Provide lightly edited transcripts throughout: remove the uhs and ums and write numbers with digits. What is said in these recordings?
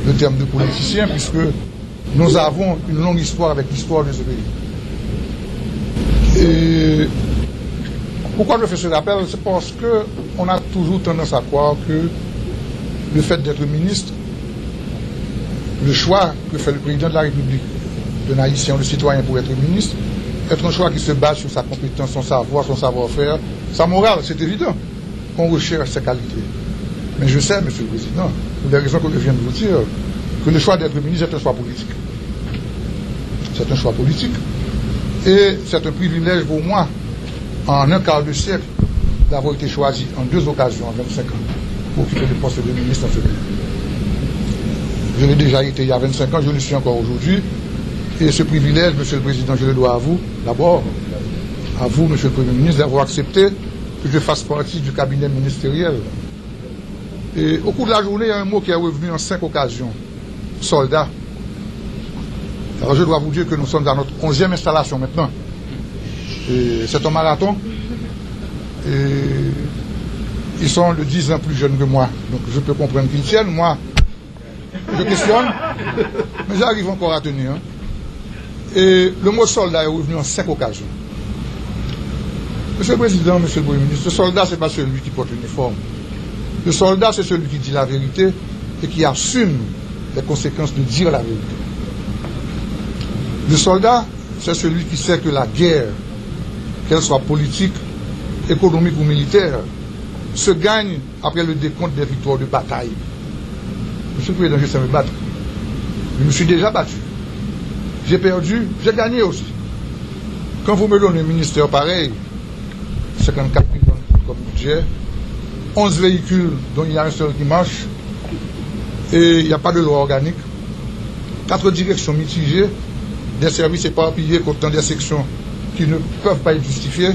le terme de politicien, puisque nous avons une longue histoire avec l'histoire de ce pays. Et pourquoi je fais ce rappel? C'est parce qu'on a toujours tendance à croire que le fait d'être ministre, le choix que fait le président de la République d'un haïtien ou de citoyen pour être ministre, est un choix qui se base sur sa compétence, son savoir, son savoir-faire, sa morale. C'est évident qu'on recherche ses qualités. Mais je sais, Monsieur le Président, pour les raisons que je viens de vous dire, que le choix d'être ministre est un choix politique. C'est un choix politique. Et c'est un privilège pour moi, en un quart de siècle, d'avoir été choisi en 2 occasions, en 25 ans, pour occuper le poste de ministre dans ce pays. Je l'ai déjà été il y a 25 ans, je le suis encore aujourd'hui. Et ce privilège, Monsieur le Président, je le dois à vous, d'abord, à vous, Monsieur le Premier ministre, d'avoir accepté que je fasse partie du cabinet ministériel. Et au cours de la journée, il y a un mot qui est revenu en 5 occasions. Soldat. Alors je dois vous dire que nous sommes dans notre 11e installation maintenant. C'est un marathon. Et ils sont de 10 ans plus jeunes que moi. Donc je peux comprendre qu'ils tiennent. Moi, je questionne. Mais j'arrive encore à tenir. Et le mot soldat est revenu en 5 occasions. Monsieur le Président, Monsieur le Premier ministre, le soldat, ce n'est pas celui qui porte l'uniforme. Le soldat, c'est celui qui dit la vérité et qui assume les conséquences de dire la vérité. Le soldat, c'est celui qui sait que la guerre, qu'elle soit politique, économique ou militaire, se gagne après le décompte des victoires de bataille. Monsieur le Président, je sais me battre. Je me suis déjà battu. J'ai perdu, j'ai gagné aussi. Quand vous me donnez un ministère pareil, 54 millions comme budget, 11 véhicules dont il y a un seul qui marche, et il n'y a pas de loi organique, 4 directions mitigées, des services éparpillés comptant des sections qui ne peuvent pas être justifiées,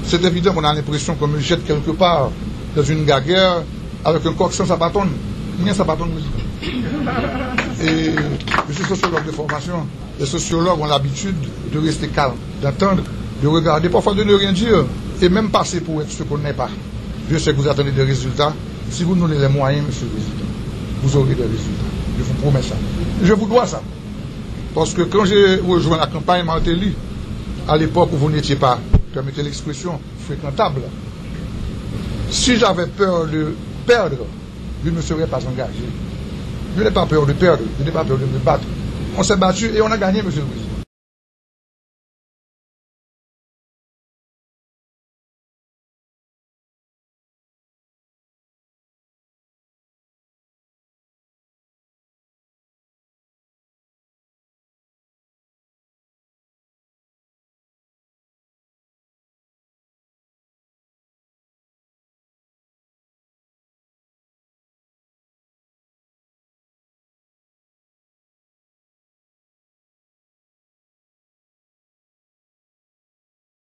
c'est évident qu'on a l'impression qu'on me jette quelque part dans une guerre avec un coq sans sa bâtonne. Ni sa bâtonne musique. Et je suis sociologue de formation. Les sociologues ont l'habitude de rester calmes, d'entendre, de regarder, parfois de ne rien dire, et même passer pour être ce qu'on n'est pas. Je sais que vous attendez des résultats. Si vous nous donnez les moyens, Monsieur le Président, vous aurez des résultats. Je vous promets ça. Je vous dois ça. Parce que quand j'ai rejoint la campagne Martelly, à l'époque où vous n'étiez pas, permettez l'expression, fréquentable, si j'avais peur de perdre, je ne serais pas engagé. Je n'ai pas peur de perdre, je n'ai pas peur de me battre. On s'est battu et on a gagné, Monsieur le Président.